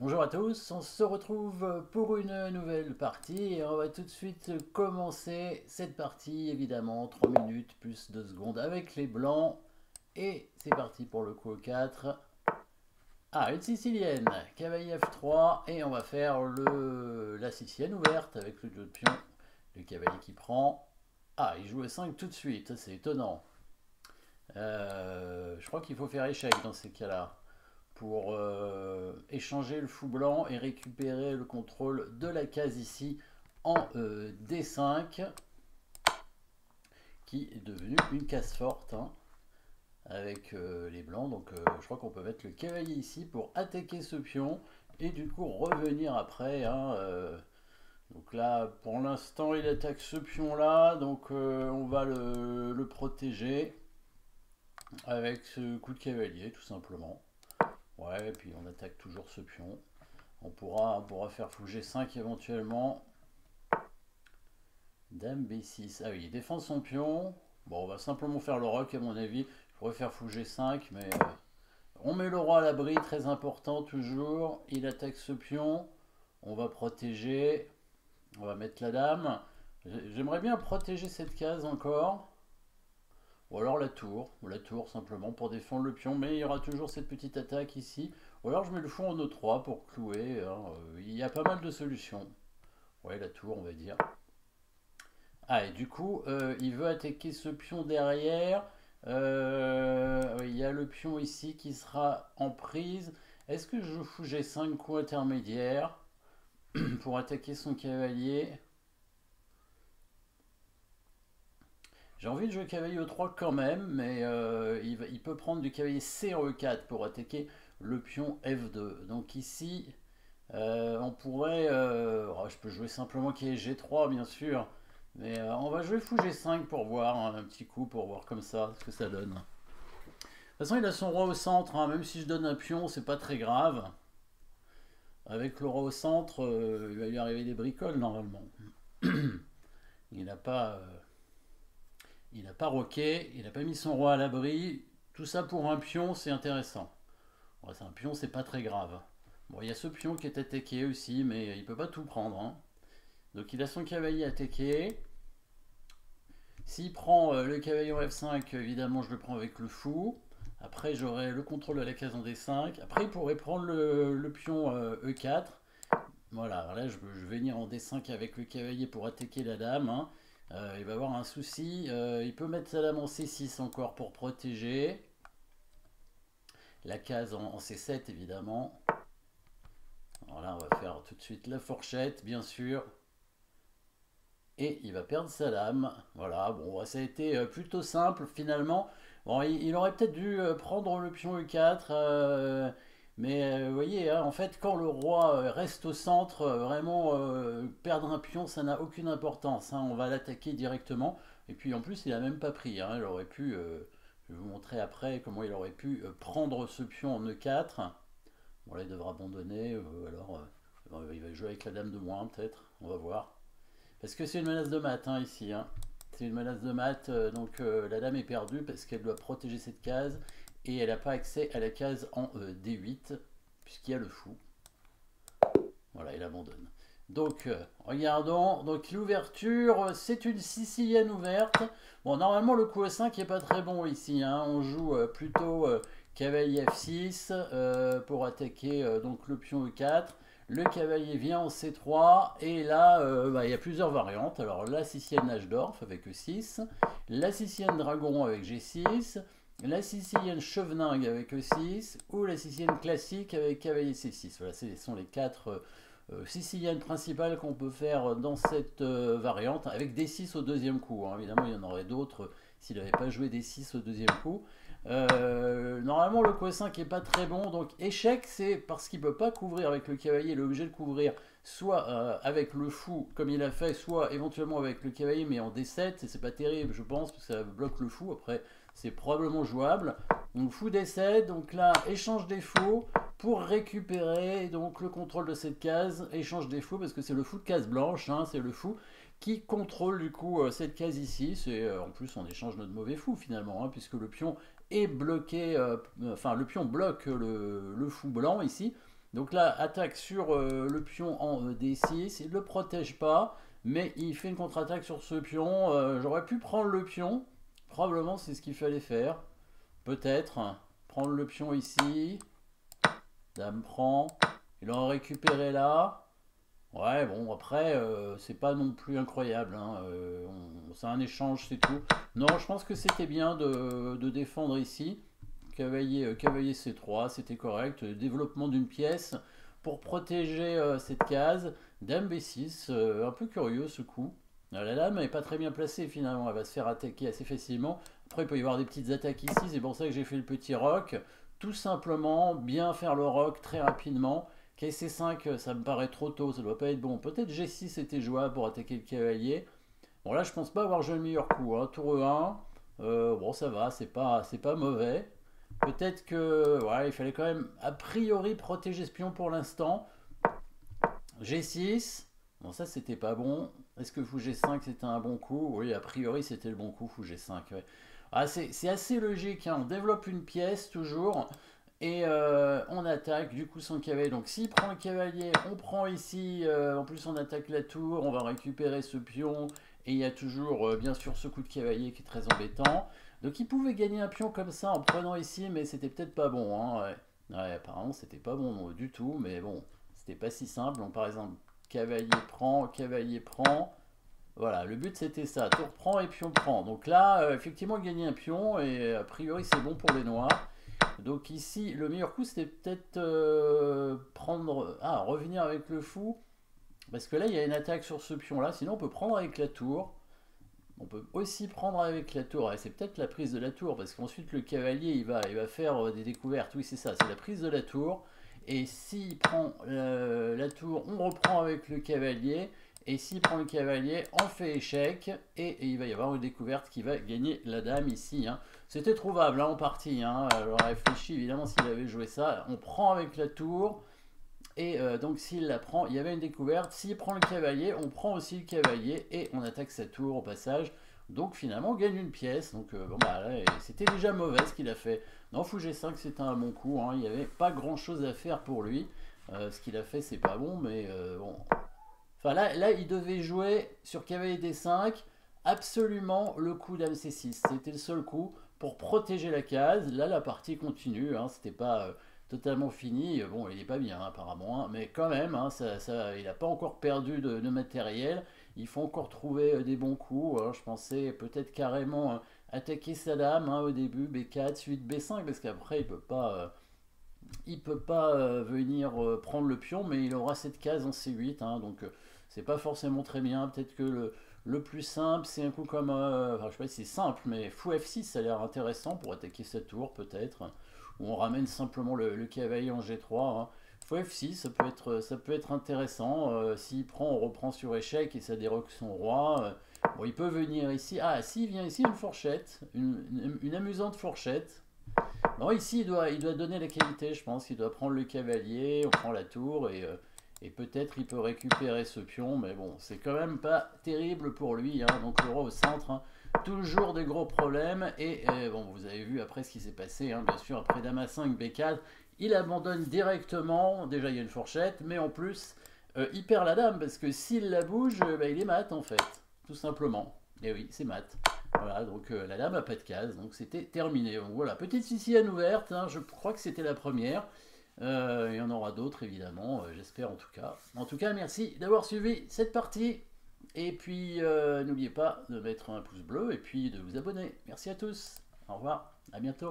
Bonjour à tous, on se retrouve pour une nouvelle partie et on va tout de suite commencer cette partie, évidemment, 3 minutes plus 2 secondes avec les blancs. Et c'est parti pour le coup 4. Ah, une sicilienne, cavalier F3 et on va faire la sicilienne ouverte avec le jeu de pion, le cavalier qui prend. Ah, il joue E5 tout de suite, c'est étonnant. Je crois qu'il faut faire échec dans ces cas-là pour échanger le fou blanc et récupérer le contrôle de la case ici en D5 qui est devenue une case forte hein, avec les blancs. Donc je crois qu'on peut mettre le cavalier ici pour attaquer ce pion et du coup revenir après. Hein, donc là pour l'instant il attaque ce pion là, donc on va le protéger avec ce coup de cavalier tout simplement. Ouais, et puis on attaque toujours ce pion. On pourra faire fou G5 éventuellement. Dame B6. Ah oui, il défend son pion. Bon, on va simplement faire le roc à mon avis. Je pourrais faire fou G5, mais on met le roi à l'abri, très important toujours. Il attaque ce pion. On va protéger. On va mettre la dame. J'aimerais bien protéger cette case encore. Ou alors la tour simplement pour défendre le pion, mais il y aura toujours cette petite attaque ici. Ou alors je mets le fond en E3 pour clouer, hein. Il y a pas mal de solutions. Ouais, la tour on va dire. Ah, et du coup, il veut attaquer ce pion derrière. Il y a le pion ici qui sera en prise. Est-ce que je fous G5 coups intermédiaires pour attaquer son cavalier? J'ai envie de jouer cavalier E3 quand même, mais il peut prendre du cavalier C en E4 pour attaquer le pion F2. Donc ici, on pourrait... oh, je peux jouer simplement cavalier G3 bien sûr, mais on va jouer fou G5 pour voir hein, un petit coup, pour voir comme ça ce que ça donne. De toute façon, il a son roi au centre, hein, même si je donne un pion, c'est pas très grave. Avec le roi au centre, il va lui arriver des bricoles normalement. Il n'a pas... Il n'a pas roqué, il n'a pas mis son roi à l'abri. Tout ça pour un pion, c'est intéressant. Bon, c'est un pion, c'est pas très grave. Bon, il y a ce pion qui est attaqué aussi, mais il peut pas tout prendre. Hein. Donc il a son cavalier attaqué. S'il prend le cavalier en F5, évidemment, je le prends avec le fou. Après, j'aurai le contrôle de la case en D5. Après, il pourrait prendre le pion E4. Voilà, alors là, je vais venir en D5 avec le cavalier pour attaquer la dame. Hein. Il va avoir un souci. Il peut mettre sa dame en C6 encore pour protéger. La case en C7, évidemment. Alors là, on va faire tout de suite la fourchette, bien sûr. Et il va perdre sa dame. Voilà, bon, ça a été plutôt simple finalement. Bon, il aurait peut-être dû prendre le pion E4. Mais vous voyez, hein, en fait, quand le roi reste au centre, vraiment perdre un pion, ça n'a aucune importance. Hein, on va l'attaquer directement. Et puis en plus, il n'a même pas pris. Hein, il aurait pu, je vais vous montrer après comment il aurait pu prendre ce pion en E4. Bon, là, il devra abandonner. Il va jouer avec la dame de moins, peut-être. On va voir. Parce que c'est une menace de mat hein, ici. Hein. C'est une menace de mat, donc la dame est perdue parce qu'elle doit protéger cette case et elle n'a pas accès à la case en D8 puisqu'il y a le fou. Voilà, il abandonne. Donc, regardons. Donc, l'ouverture, c'est une sicilienne ouverte. Bon, normalement, le coup E5 n'est pas très bon ici. Hein. On joue plutôt cavalier F6 pour attaquer donc le pion E4. Le cavalier vient en C3 et là il y a plusieurs variantes. Alors la sicilienne Najdorf avec E6, la sicilienne Dragon avec G6, la sicilienne Cheveningue avec E6 ou la sicilienne classique avec cavalier C6. Voilà, ce sont les quatre siciliennes principales qu'on peut faire dans cette variante avec D6 au deuxième coup. Hein. Évidemment, il y en aurait d'autres s'il n'avait pas joué D6 au deuxième coup. Normalement le Q5 est pas très bon, donc échec c'est parce qu'il peut pas couvrir avec le cavalier, il est obligé de couvrir soit avec le fou comme il a fait, soit éventuellement avec le cavalier mais en D7, et c'est pas terrible je pense parce que ça bloque le fou, après c'est probablement jouable. Donc fou D7, donc là échange des fous pour récupérer donc le contrôle de cette case, échange des fous parce que c'est le fou de case blanche, hein, c'est le fou qui contrôle du coup cette case ici. C'est en plus on échange notre mauvais fou finalement, hein, puisque le pion est bloqué, enfin le pion bloque le fou blanc ici. Donc là, attaque sur le pion en D6, il ne le protège pas, mais il fait une contre-attaque sur ce pion. J'aurais pu prendre le pion, probablement c'est ce qu'il fallait faire. Peut-être prendre le pion ici, dame prend, il aurait récupéré là. Ouais, bon, après, c'est pas non plus incroyable, hein, c'est un échange, c'est tout. Non, je pense que c'était bien de défendre ici. Cavalier C3, c'était correct. Développement d'une pièce pour protéger cette case. Dame B6, un peu curieux ce coup. La dame n'est pas très bien placée finalement, elle va se faire attaquer assez facilement. Après, il peut y avoir des petites attaques ici, c'est pour ça que j'ai fait le petit roc. Tout simplement, bien faire le roc très rapidement. KC5, ça me paraît trop tôt, ça doit pas être bon. Peut-être G6 était jouable pour attaquer le cavalier. Bon, là, je pense pas avoir joué le meilleur coup, hein. Tour E1, bon, ça va, c'est pas mauvais. Peut-être que, ouais, il fallait quand même, a priori, protéger ce pion pour l'instant. G6, bon, ça, c'était pas bon. Est-ce que fou G5, c'était un bon coup? Oui, a priori, c'était le bon coup, fou G5, ouais. Ah, c'est assez logique, hein. On développe une pièce, toujours. Et on attaque du coup son cavalier. Donc s'il prend le cavalier, on prend ici, en plus on attaque la tour, on va récupérer ce pion. Et il y a toujours bien sûr ce coup de cavalier qui est très embêtant. Donc il pouvait gagner un pion comme ça en prenant ici, mais c'était peut-être pas bon, hein, ouais, apparemment c'était pas bon du tout, mais bon, c'était pas si simple. Donc par exemple, cavalier prend. Voilà, le but c'était ça, tour prend et pion prend. Donc là, effectivement, gagner un pion, et a priori c'est bon pour les noirs. Donc ici, le meilleur coup, c'était peut-être prendre... Ah, revenir avec le fou. Parce que là, il y a une attaque sur ce pion-là. Sinon, on peut prendre avec la tour. On peut aussi prendre avec la tour. C'est peut-être la prise de la tour. Parce qu'ensuite, le cavalier, il va faire des découvertes. Oui, c'est ça. C'est la prise de la tour. Et s'il prend la tour, on reprend avec le cavalier. Et s'il prend le cavalier, on fait échec. Et il va y avoir une découverte qui va gagner la dame ici, hein. C'était trouvable, hein, en partie, hein. J'aurais réfléchi évidemment s'il avait joué ça. On prend avec la tour. Et donc s'il la prend, il y avait une découverte. S'il prend le cavalier, on prend aussi le cavalier. Et on attaque sa tour au passage. Donc finalement, on gagne une pièce. Donc bon, bah, c'était déjà mauvais ce qu'il a fait. Non, fou G5, c'était un bon coup, hein. Il n'y avait pas grand chose à faire pour lui. Ce qu'il a fait, c'est pas bon, mais bon. Enfin là, il devait jouer sur cavalier D5 absolument le coup dame C6. C'était le seul coup pour protéger la case. Là, la partie continue, hein. C'était pas totalement fini. Bon, il est pas bien, hein, apparemment, hein, mais quand même, hein, il n'a pas encore perdu de matériel. Il faut encore trouver des bons coups, hein. Je pensais peut-être carrément attaquer sa dame, hein, au début, B4, suite B5, parce qu'après, il peut pas venir prendre le pion, mais il aura cette case en C8, hein, donc c'est pas forcément très bien. Peut-être que le plus simple, c'est un coup comme... enfin, je sais pas si c'est simple, mais fou F6, ça a l'air intéressant pour attaquer sa tour, peut-être. Ou on ramène simplement le cavalier en G3, hein. Fou F6, ça peut être intéressant. S'il prend, on reprend sur échec et ça déroque son roi. Bon, il peut venir ici. Ah, s'il vient ici, une fourchette. Une amusante fourchette. Non, ici, il doit donner la qualité, je pense. Il doit prendre le cavalier, on prend la tour, et peut-être il peut récupérer ce pion, mais bon, c'est quand même pas terrible pour lui, hein. Donc le roi au centre, hein. Toujours des gros problèmes, et bon, vous avez vu après ce qui s'est passé, hein. Bien sûr, après dame A5, B4, il abandonne directement. Déjà, il y a une fourchette, mais en plus, il perd la dame, parce que s'il la bouge, bah, il est mat, en fait, tout simplement. Et oui, c'est mat. Voilà, donc la dame n'a pas de case, donc c'était terminé. Donc voilà, petite Sicilienne ouverte, hein, je crois que c'était la première. Il y en aura d'autres évidemment, j'espère en tout cas. En tout cas, merci d'avoir suivi cette partie. Et puis, n'oubliez pas de mettre un pouce bleu et puis de vous abonner. Merci à tous. Au revoir, à bientôt.